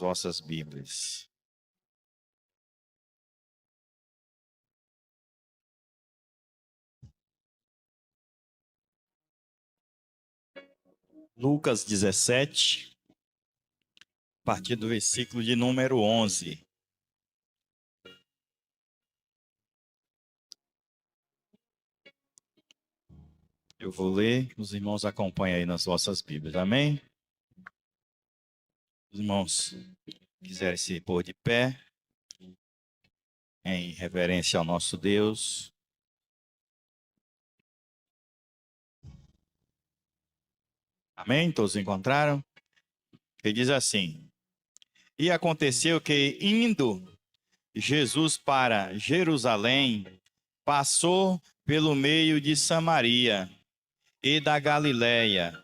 vossas Bíblias. Lucas 17, a partir do versículo de número 11. Eu vou ler, os irmãos acompanham aí nas vossas Bíblias, amém? Os irmãos quiserem se pôr de pé, em reverência ao nosso Deus. Amém? Todos encontraram? Ele diz assim: E aconteceu que, indo Jesus para Jerusalém, passou pelo meio de Samaria e da Galiléia,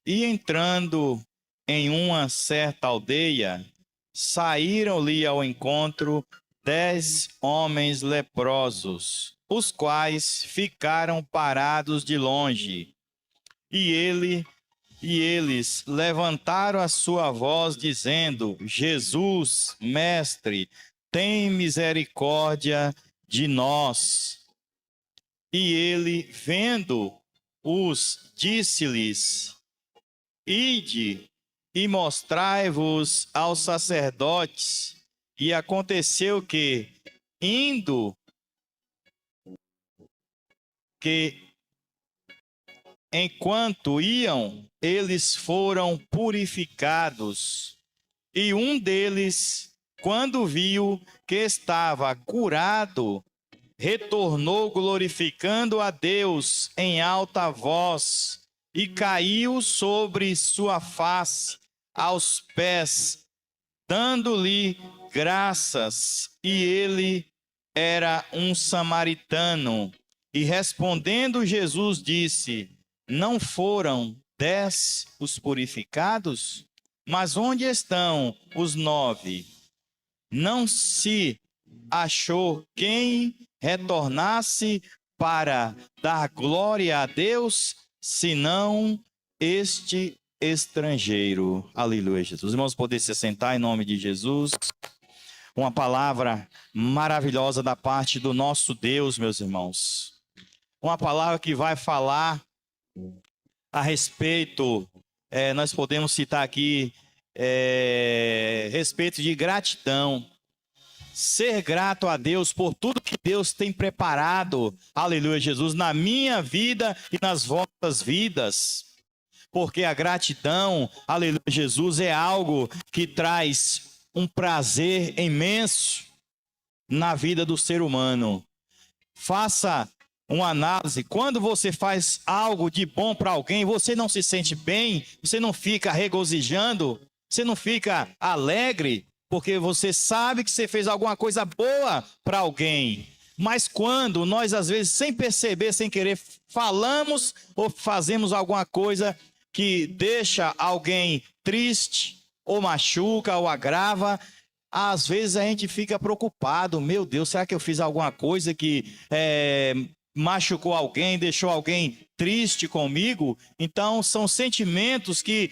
e entrando em uma certa aldeia, saíram-lhe ao encontro 10 homens leprosos, os quais ficaram parados de longe. E eles levantaram a sua voz, dizendo: Jesus, mestre, tem misericórdia de nós. E ele, vendo-os, disse-lhes: Ide e mostrai-vos aos sacerdotes. E aconteceu que, enquanto iam, eles foram purificados. E um deles, quando viu que estava curado, retornou glorificando a Deus em alta voz e caiu sobre sua face aos pés, dando-lhe graças. E ele era um samaritano. E respondendo Jesus disse: Não foram 10 os purificados? Mas onde estão os 9? Não se achou quem retornasse para dar glória a Deus, senão este estrangeiro. Aleluia, Jesus. Os irmãos podem se sentar em nome de Jesus. Uma palavra maravilhosa da parte do nosso Deus, meus irmãos. Uma palavra que vai falar a respeito, nós podemos citar aqui, respeito de gratidão. Ser grato a Deus por tudo que Deus tem preparado, aleluia, Jesus, na minha vida e nas vossas vidas. Porque a gratidão, aleluia, Jesus, é algo que traz um prazer imenso na vida do ser humano. Faça uma análise. Quando você faz algo de bom para alguém, você não se sente bem, você não fica regozijando, você não fica alegre, porque você sabe que você fez alguma coisa boa para alguém. Mas quando nós, às vezes, sem perceber, sem querer, falamos ou fazemos alguma coisa que deixa alguém triste, ou machuca, ou agrava, às vezes a gente fica preocupado. Meu Deus, será que eu fiz alguma coisa que machucou alguém, deixou alguém triste comigo? Então, são sentimentos que,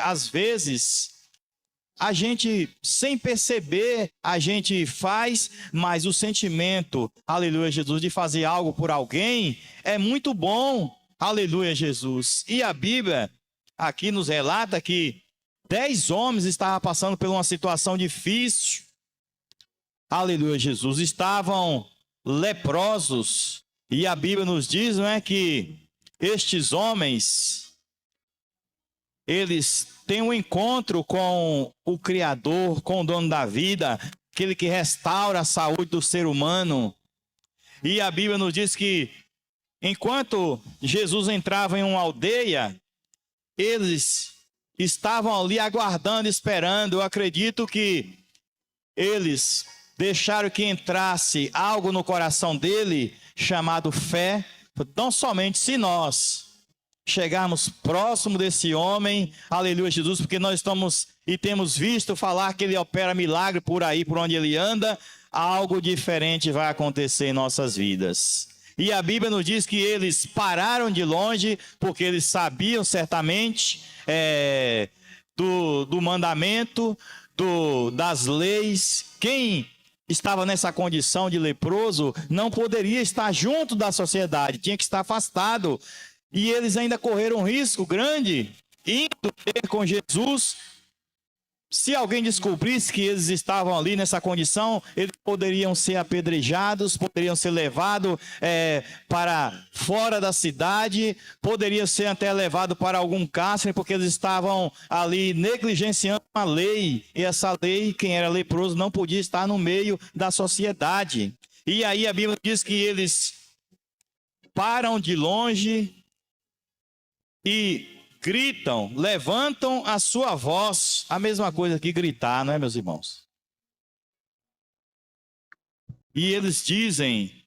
às vezes, a gente, sem perceber, a gente faz, mas o sentimento, aleluia, Jesus, de fazer algo por alguém é muito bom, aleluia, Jesus. E a Bíblia aqui nos relata que 10 homens estavam passando por uma situação difícil, aleluia, Jesus, estavam leprosos, e a Bíblia nos diz, não é, que estes homens, eles têm um encontro com o Criador, com o dono da vida, aquele que restaura a saúde do ser humano. E a Bíblia nos diz que, enquanto Jesus entrava em uma aldeia, eles estavam ali aguardando, esperando. Eu acredito que eles deixaram que entrasse algo no coração dele, chamado fé. Não somente se nós chegarmos próximo desse homem, aleluia, Jesus, porque nós estamos e temos visto falar que ele opera milagre por aí, por onde ele anda, algo diferente vai acontecer em nossas vidas. E a Bíblia nos diz que eles pararam de longe, porque eles sabiam certamente do mandamento, das leis, quem estava nessa condição de leproso não poderia estar junto da sociedade, tinha que estar afastado. E eles ainda correram um risco grande, indo ter com Jesus. Se alguém descobrisse que eles estavam ali nessa condição, eles poderiam ser apedrejados, poderiam ser levados para fora da cidade, poderiam ser até levados para algum cárcere, porque eles estavam ali negligenciando a lei. E essa lei, quem era leproso, não podia estar no meio da sociedade. E aí a Bíblia diz que eles param de longe e gritam, levantam a sua voz, a mesma coisa que gritar, não é, meus irmãos? E eles dizem: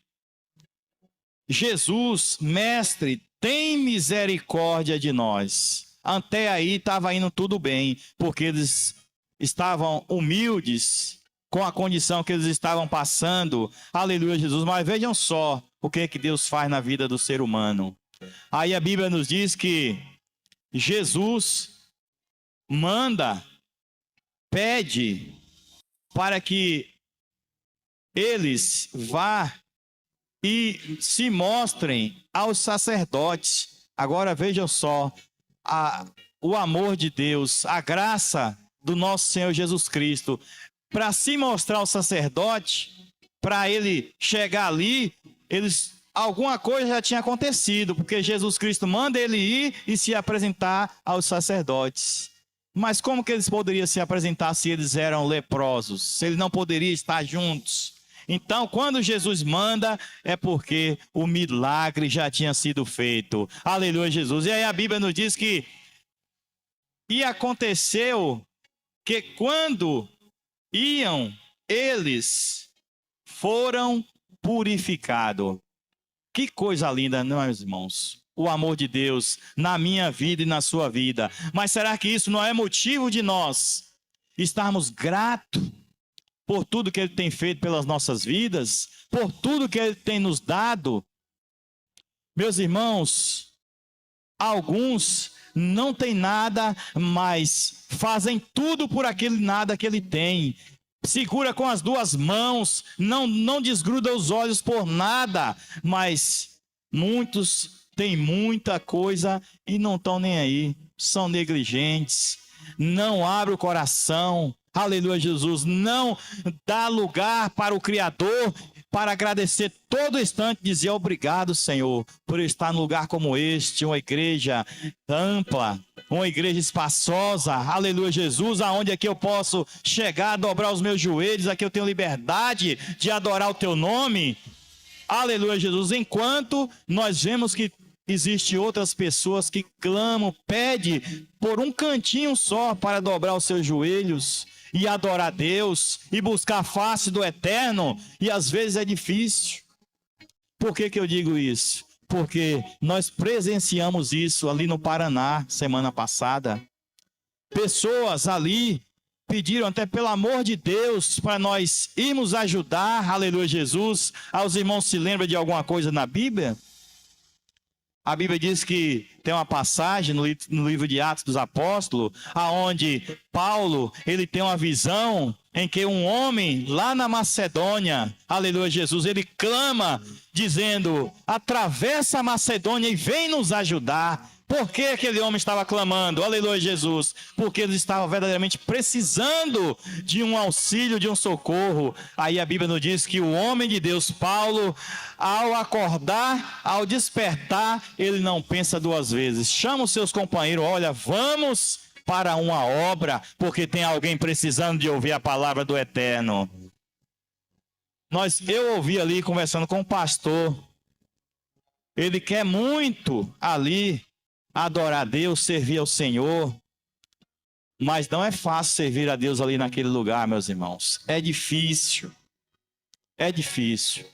Jesus, mestre, tem misericórdia de nós. Até aí estava indo tudo bem, porque eles estavam humildes com a condição que eles estavam passando. Aleluia, Jesus. Mas vejam só o que é que Deus faz na vida do ser humano. Aí a Bíblia nos diz que Jesus pede para que eles vá e se mostrem aos sacerdotes. Agora vejam só, o amor de Deus, a graça do nosso Senhor Jesus Cristo, para se mostrar ao sacerdote, para ele chegar ali, alguma coisa já tinha acontecido, porque Jesus Cristo manda ele ir e se apresentar aos sacerdotes. Mas como que eles poderiam se apresentar se eles eram leprosos? Se eles não poderiam estar juntos? Então, quando Jesus manda, é porque o milagre já tinha sido feito. Aleluia, Jesus. E aí a Bíblia nos diz que aconteceu que quando iam, eles foram purificados. Que coisa linda, não é, meus irmãos? O amor de Deus na minha vida e na sua vida. Mas será que isso não é motivo de nós estarmos gratos por tudo que Ele tem feito pelas nossas vidas? Por tudo que Ele tem nos dado? Meus irmãos, alguns não têm nada, mas fazem tudo por aquele nada que Ele tem. Segura com as duas mãos, não desgruda os olhos por nada, mas muitos têm muita coisa e não estão nem aí, são negligentes, não abrem o coração, aleluia, Jesus, não dá lugar para o Criador, para agradecer todo instante, dizer obrigado, Senhor, por estar num lugar como este, uma igreja ampla, uma igreja espaçosa, aleluia, Jesus, aonde aqui eu posso chegar, dobrar os meus joelhos, aqui eu tenho liberdade de adorar o teu nome, aleluia, Jesus. Enquanto nós vemos que existem outras pessoas que clamam, pedem por um cantinho só para dobrar os seus joelhos e adorar a Deus e buscar a face do Eterno, e às vezes é difícil. Por que eu digo isso? Porque nós presenciamos isso ali no Paraná, semana passada. Pessoas ali pediram até pelo amor de Deus para nós irmos ajudar, aleluia, Jesus. Os irmãos se lembram de alguma coisa na Bíblia? A Bíblia diz que tem uma passagem no livro de Atos dos Apóstolos, aonde Paulo, ele tem uma visão em que um homem lá na Macedônia, aleluia, Jesus, ele clama dizendo: atravessa a Macedônia e vem nos ajudar. Por que aquele homem estava clamando? Aleluia, Jesus. Porque eles estavam verdadeiramente precisando de um auxílio, de um socorro. Aí a Bíblia nos diz que o homem de Deus, Paulo, ao acordar, ao despertar, ele não pensa duas vezes. Chama os seus companheiros: olha, vamos para uma obra, porque tem alguém precisando de ouvir a palavra do Eterno. Eu ouvi ali, conversando com o pastor, ele quer muito ali adorar a Deus, servir ao Senhor, mas não é fácil servir a Deus ali naquele lugar, meus irmãos. É difícil. É difícil.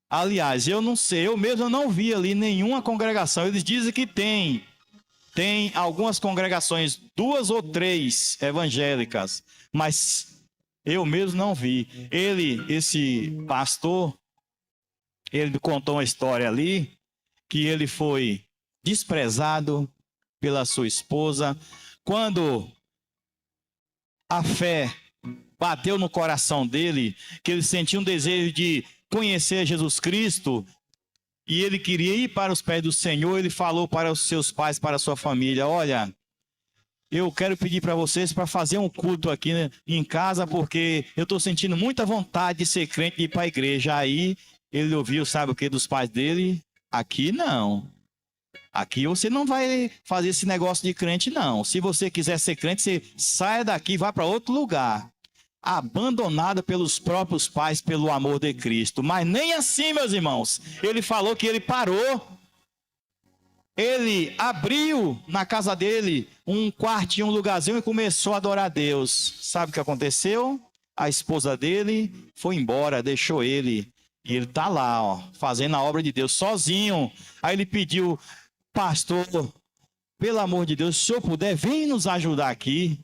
Aliás, eu não sei, eu mesmo não vi ali nenhuma congregação. Eles dizem que tem algumas congregações, 2 ou 3 evangélicas, mas eu mesmo não vi. Esse pastor, ele contou uma história ali, que ele foi desprezado pela sua esposa. Quando a fé bateu no coração dele, que ele sentia um desejo de conhecer Jesus Cristo, e ele queria ir para os pés do Senhor. Ele falou para os seus pais, para a sua família: olha, eu quero pedir para vocês para fazer um culto aqui, né, em casa, porque eu estou sentindo muita vontade de ser crente e ir para a igreja. Aí ele ouviu, sabe o que, dos pais dele? Aqui não. Aqui você não vai fazer esse negócio de crente, não. Se você quiser ser crente, você saia daqui e vá para outro lugar. Abandonado pelos próprios pais, pelo amor de Cristo. Mas nem assim, meus irmãos. Ele falou que ele parou. Ele abriu na casa dele um quartinho, um lugarzinho, e começou a adorar a Deus. Sabe o que aconteceu? A esposa dele foi embora, deixou ele. E ele está lá, ó, fazendo a obra de Deus sozinho. Aí ele pediu: pastor, pelo amor de Deus, se o senhor puder, vem nos ajudar aqui.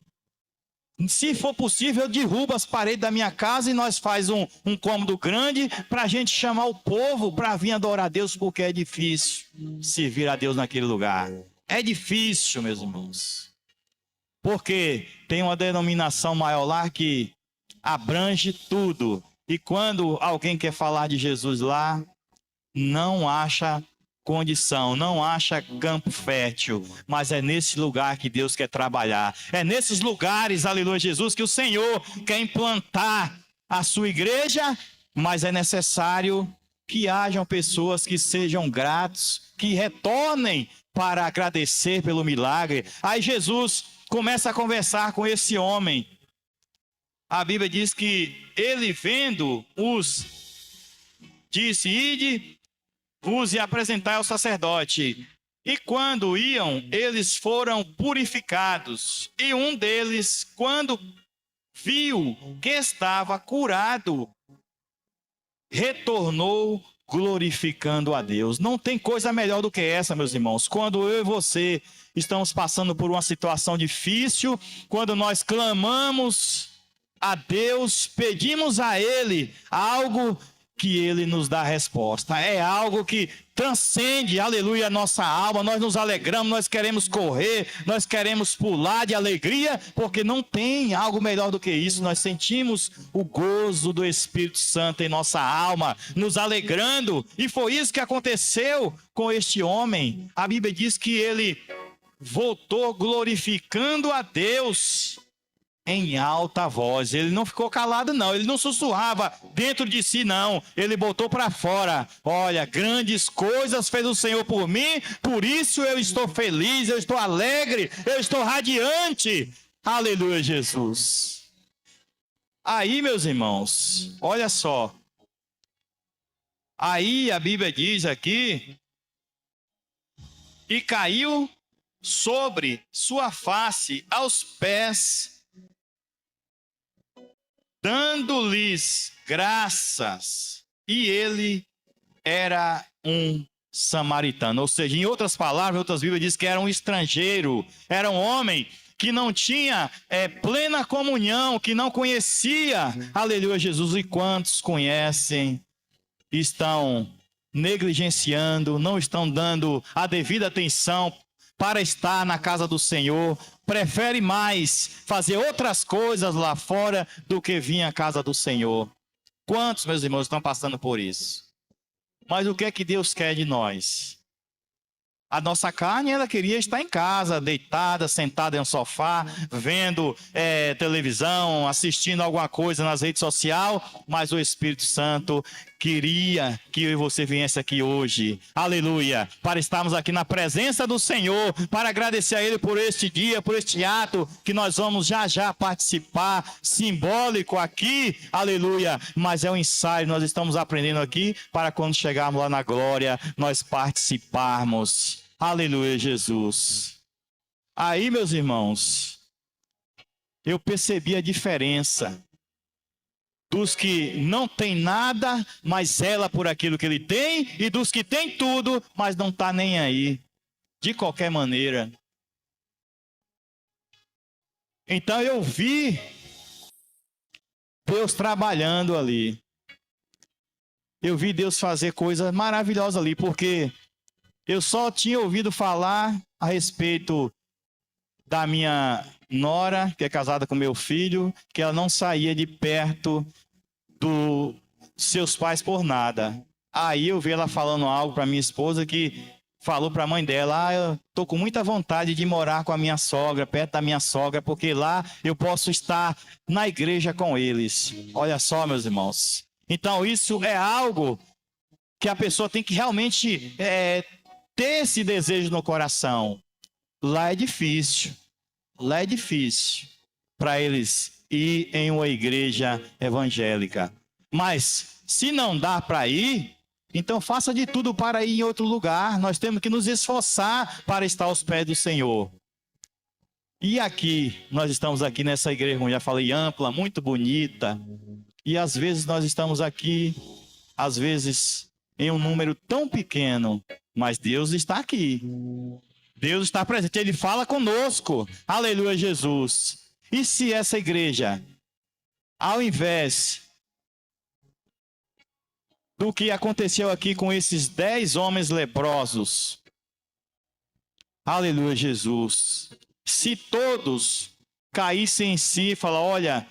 Se for possível, eu derrubo as paredes da minha casa e nós faz um cômodo grande para a gente chamar o povo para vir adorar a Deus, porque é difícil servir a Deus naquele lugar. É difícil, meus irmãos. Porque tem uma denominação maior lá que abrange tudo. E quando alguém quer falar de Jesus lá, não acha condição, não acha campo fértil, mas é nesse lugar que Deus quer trabalhar. É nesses lugares, aleluia, Jesus, que o Senhor quer implantar a sua igreja, mas é necessário que hajam pessoas que sejam gratos, que retornem para agradecer pelo milagre. Aí Jesus começa a conversar com esse homem. A Bíblia diz que ele, vendo, disse: ide, vos e apresentai ao sacerdote. E quando iam, eles foram purificados. E um deles, quando viu que estava curado, retornou glorificando a Deus. Não tem coisa melhor do que essa, meus irmãos. Quando eu e você estamos passando por uma situação difícil, quando nós clamamos a Deus, pedimos a Ele algo, que Ele nos dá a resposta. É algo que transcende, aleluia, a nossa alma. Nós nos alegramos, nós queremos correr, nós queremos pular de alegria, porque não tem algo melhor do que isso. Nós sentimos o gozo do Espírito Santo em nossa alma, nos alegrando. E foi isso que aconteceu com este homem. A Bíblia diz que ele voltou glorificando a Deus em alta voz. Ele não ficou calado, não. Ele não sussurrava dentro de si, não. Ele botou para fora: olha, grandes coisas fez o Senhor por mim, por isso eu estou feliz, eu estou alegre, eu estou radiante. Aleluia, Jesus. Aí, meus irmãos, olha só. Aí a Bíblia diz aqui: e caiu sobre sua face aos pés, dando-lhes graças, e ele era um samaritano. Ou seja, em outras palavras, outras Bíblias dizem que era um estrangeiro, era um homem que não tinha plena comunhão, que não conhecia, aleluia, Jesus. E quantos conhecem, estão negligenciando, não estão dando a devida atenção para estar na casa do Senhor, prefere mais fazer outras coisas lá fora do que vir à casa do Senhor. Quantos, meus irmãos, estão passando por isso? Mas o que é que Deus quer de nós? A nossa carne, ela queria estar em casa, deitada, sentada em um sofá, vendo televisão, assistindo alguma coisa nas redes sociais, mas o Espírito Santo queria que eu e você viesse aqui hoje, aleluia, para estarmos aqui na presença do Senhor, para agradecer a Ele por este dia, por este ato que nós vamos já participar, simbólico aqui, aleluia, mas é um ensaio, nós estamos aprendendo aqui, para quando chegarmos lá na glória, nós participarmos. Aleluia, Jesus. Aí, meus irmãos, eu percebi a diferença dos que não tem nada, mas zela por aquilo que ele tem, e dos que tem tudo, mas não está nem aí, de qualquer maneira. Então eu vi Deus trabalhando ali. Eu vi Deus fazer coisas maravilhosas ali, porque eu só tinha ouvido falar a respeito da minha nora, que é casada com meu filho, que ela não saía de perto dos seus pais por nada. Aí eu vi ela falando algo para minha esposa que falou para a mãe dela: eu tô com muita vontade de morar com a minha sogra, perto da minha sogra, porque lá eu posso estar na igreja com eles. Olha só, meus irmãos. Então isso é algo que a pessoa tem que realmente ter esse desejo no coração. Lá é difícil para eles ir em uma igreja evangélica. Mas se não dá para ir, então faça de tudo para ir em outro lugar. Nós temos que nos esforçar para estar aos pés do Senhor. E aqui, nós estamos aqui nessa igreja, como já falei, ampla, muito bonita. E às vezes nós estamos aqui, às vezes em um número tão pequeno, mas Deus está aqui. Deus está presente, Ele fala conosco. Aleluia, Jesus. E se essa igreja, ao invés do que aconteceu aqui com esses 10 homens leprosos, aleluia, Jesus, se todos caíssem em si e falar: olha,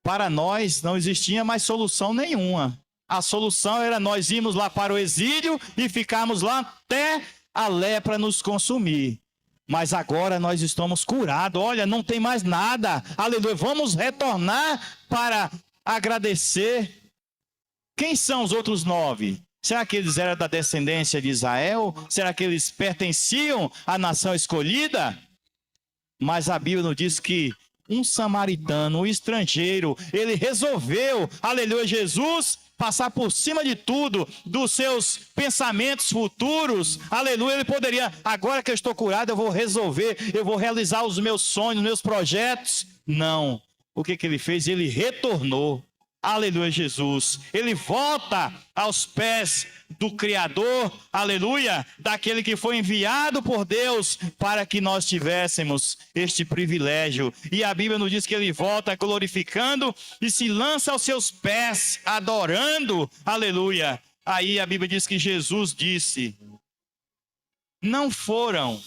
para nós não existia mais solução nenhuma. A solução era nós irmos lá para o exílio e ficarmos lá até a lepra nos consumir. Mas agora nós estamos curados. Olha, não tem mais nada. Aleluia. Vamos retornar para agradecer. Quem são os outros 9? Será que eles eram da descendência de Israel? Será que eles pertenciam à nação escolhida? Mas a Bíblia nos diz que um samaritano, um estrangeiro, ele resolveu, aleluia, Jesus, passar por cima de tudo, dos seus pensamentos futuros, aleluia. Ele poderia: agora que eu estou curado, eu vou resolver, eu vou realizar os meus sonhos, meus projetos. Não. O que ele fez? Ele retornou. Aleluia, Jesus. Ele volta aos pés do Criador, aleluia, daquele que foi enviado por Deus para que nós tivéssemos este privilégio. E a Bíblia nos diz que ele volta glorificando e se lança aos seus pés, adorando, aleluia. Aí a Bíblia diz que Jesus disse: não foram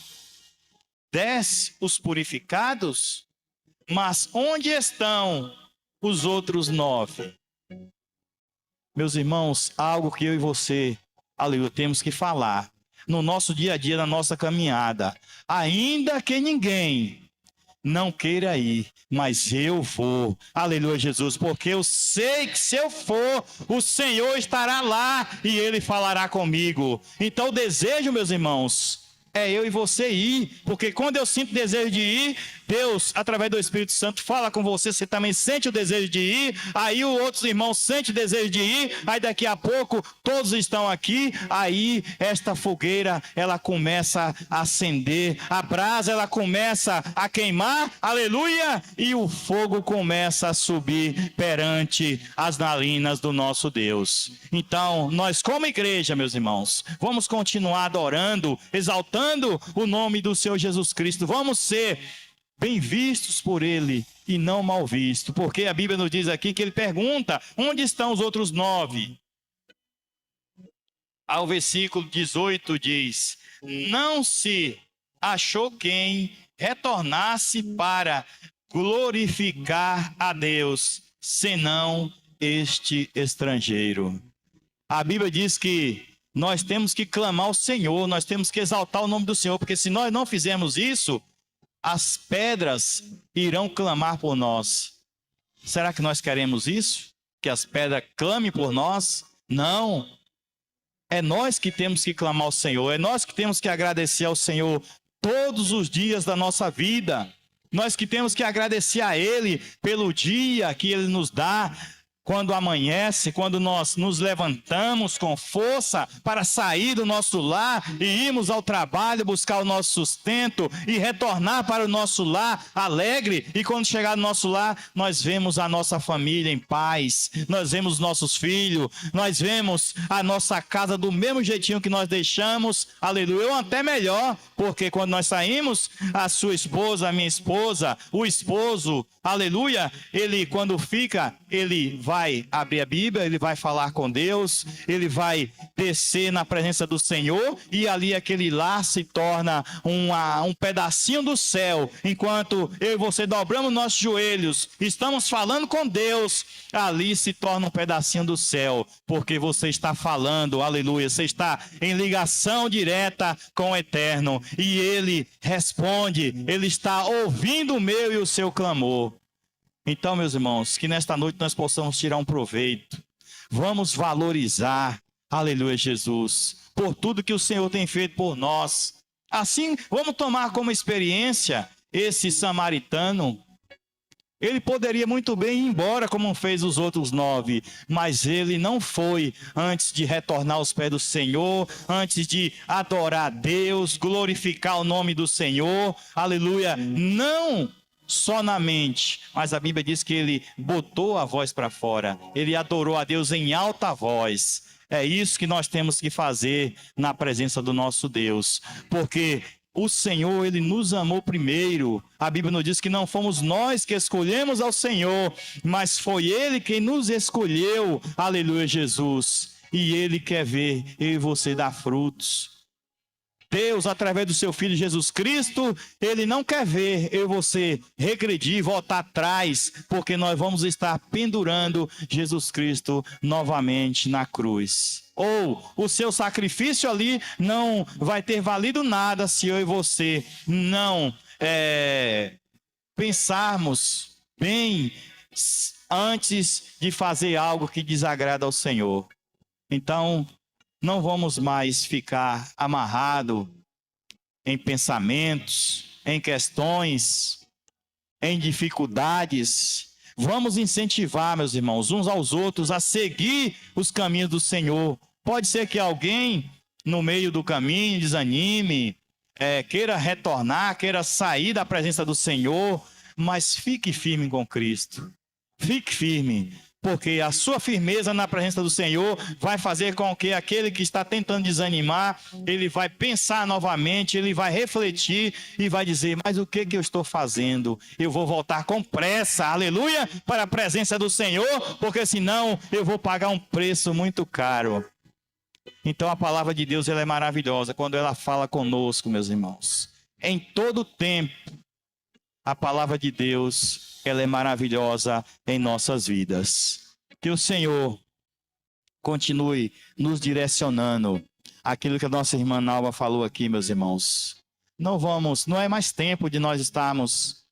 10 os purificados, mas onde estão os outros 9? Meus irmãos, algo que eu e você, aleluia, temos que falar no nosso dia a dia, na nossa caminhada. Ainda que ninguém não queira ir, mas eu vou, aleluia, Jesus, porque eu sei que se eu for, o Senhor estará lá e Ele falará comigo. Então o desejo, meus irmãos, é eu e você ir, porque quando eu sinto desejo de ir, Deus, através do Espírito Santo, fala com você, você também sente o desejo de ir, aí os outros irmãos sentem o desejo de ir, aí daqui a pouco todos estão aqui, aí esta fogueira, ela começa a acender, a brasa, ela começa a queimar, aleluia, e o fogo começa a subir perante as narinas do nosso Deus. Então, nós como igreja, meus irmãos, vamos continuar adorando, exaltando o nome do Senhor Jesus Cristo, vamos ser bem vistos por Ele e não mal vistos, porque a Bíblia nos diz aqui que Ele pergunta: onde estão os outros 9? Ao versículo 18 diz: não se achou quem retornasse para glorificar a Deus, senão este estrangeiro. A Bíblia diz que nós temos que clamar ao Senhor, nós temos que exaltar o nome do Senhor, porque se nós não fizermos isso, as pedras irão clamar por nós. Será que nós queremos isso? Que as pedras clamem por nós? Não. É nós que temos que clamar ao Senhor. É nós que temos que agradecer ao Senhor todos os dias da nossa vida. Nós que temos que agradecer a Ele pelo dia que Ele nos dá. Quando amanhece, quando nós nos levantamos com força para sair do nosso lar e irmos ao trabalho, buscar o nosso sustento e retornar para o nosso lar alegre. E quando chegar no nosso lar, nós vemos a nossa família em paz, nós vemos nossos filhos, nós vemos a nossa casa do mesmo jeitinho que nós deixamos, aleluia, ou até melhor, porque quando nós saímos, a sua esposa, a minha esposa, o esposo, aleluia, ele quando fica, ele vai vai abrir a Bíblia, ele vai falar com Deus, ele vai descer na presença do Senhor, e ali aquele lar se torna um pedacinho do céu. Enquanto eu e você dobramos nossos joelhos, estamos falando com Deus, ali se torna um pedacinho do céu, porque você está falando, aleluia, você está em ligação direta com o Eterno, e ele responde, ele está ouvindo o meu e o seu clamor. Então, meus irmãos, que nesta noite nós possamos tirar um proveito. Vamos valorizar, aleluia, Jesus, por tudo que o Senhor tem feito por nós. Assim, vamos tomar como experiência esse samaritano. Ele poderia muito bem ir embora, como fez os outros 9, mas ele não foi antes de retornar aos pés do Senhor, antes de adorar a Deus, glorificar o nome do Senhor, aleluia, não só na mente, mas a Bíblia diz que ele botou a voz para fora, ele adorou a Deus em alta voz. É isso que nós temos que fazer na presença do nosso Deus, porque o Senhor, ele nos amou primeiro. A Bíblia nos diz que não fomos nós que escolhemos ao Senhor, mas foi ele quem nos escolheu, aleluia, Jesus, e ele quer ver eu e você dar frutos. Deus, através do seu Filho Jesus Cristo, ele não quer ver eu e você regredir, voltar atrás, porque nós vamos estar pendurando Jesus Cristo novamente na cruz. Ou o seu sacrifício ali não vai ter valido nada se eu e você não pensarmos bem antes de fazer algo que desagrada ao Senhor. Então, não vamos mais ficar amarrado em pensamentos, em questões, em dificuldades. Vamos incentivar, meus irmãos, uns aos outros a seguir os caminhos do Senhor. Pode ser que alguém no meio do caminho desanime, queira retornar, queira sair da presença do Senhor, mas fique firme com Cristo. Fique firme, porque a sua firmeza na presença do Senhor vai fazer com que aquele que está tentando desanimar, ele vai pensar novamente, ele vai refletir e vai dizer, mas o que eu estou fazendo? Eu vou voltar com pressa, aleluia, para a presença do Senhor, porque senão eu vou pagar um preço muito caro. Então a palavra de Deus, ela é maravilhosa quando ela fala conosco, meus irmãos. Em todo tempo, a palavra de Deus, ela é maravilhosa em nossas vidas. Que o Senhor continue nos direcionando. Aquilo que a nossa irmã Nalva falou aqui, meus irmãos. Não é mais tempo de nós estarmos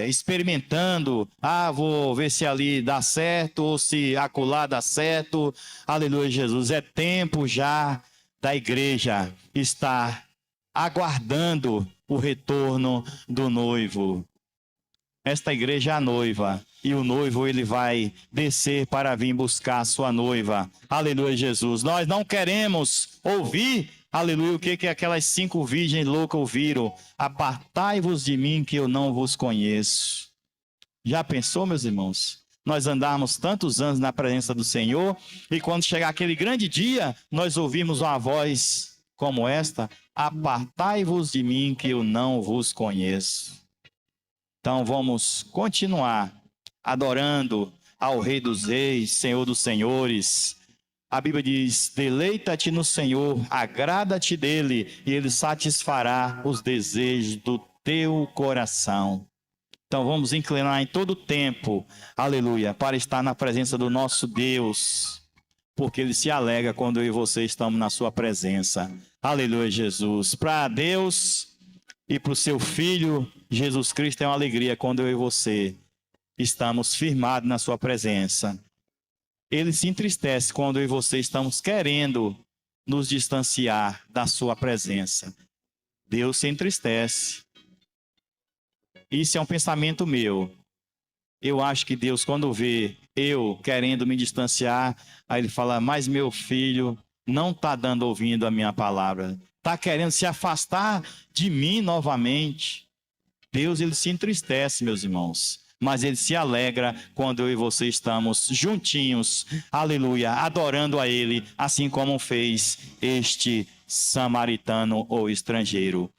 experimentando. Vou ver se ali dá certo, ou se acolá dá certo. Aleluia, Jesus. É tempo já da igreja estar aguardando o retorno do noivo. Esta igreja é a noiva, e o noivo, ele vai descer para vir buscar a sua noiva. Aleluia, Jesus. Nós não queremos ouvir, aleluia, o que aquelas 5 virgens loucas ouviram. Apartai-vos de mim, que eu não vos conheço. Já pensou, meus irmãos? Nós andarmos tantos anos na presença do Senhor, e quando chegar aquele grande dia, nós ouvimos uma voz como esta: apartai-vos de mim, que eu não vos conheço. Então vamos continuar adorando ao Rei dos Reis, Senhor dos Senhores. A Bíblia diz, deleita-te no Senhor, agrada-te dele, e ele satisfará os desejos do teu coração. Então vamos inclinar em todo o tempo, aleluia, para estar na presença do nosso Deus, porque ele se alegra quando eu e você estamos na sua presença. Aleluia, Jesus. Para Deus e para o seu Filho, Jesus Cristo, é uma alegria quando eu e você estamos firmados na sua presença. Ele se entristece quando eu e você estamos querendo nos distanciar da sua presença. Deus se entristece. Isso é um pensamento meu. Eu acho que Deus, quando vê eu querendo me distanciar, aí ele fala, mas meu filho não está ouvindo a minha palavra. Está querendo se afastar de mim novamente. Deus, ele se entristece, meus irmãos, mas ele se alegra quando eu e você estamos juntinhos, aleluia, adorando a ele, assim como fez este samaritano ou estrangeiro.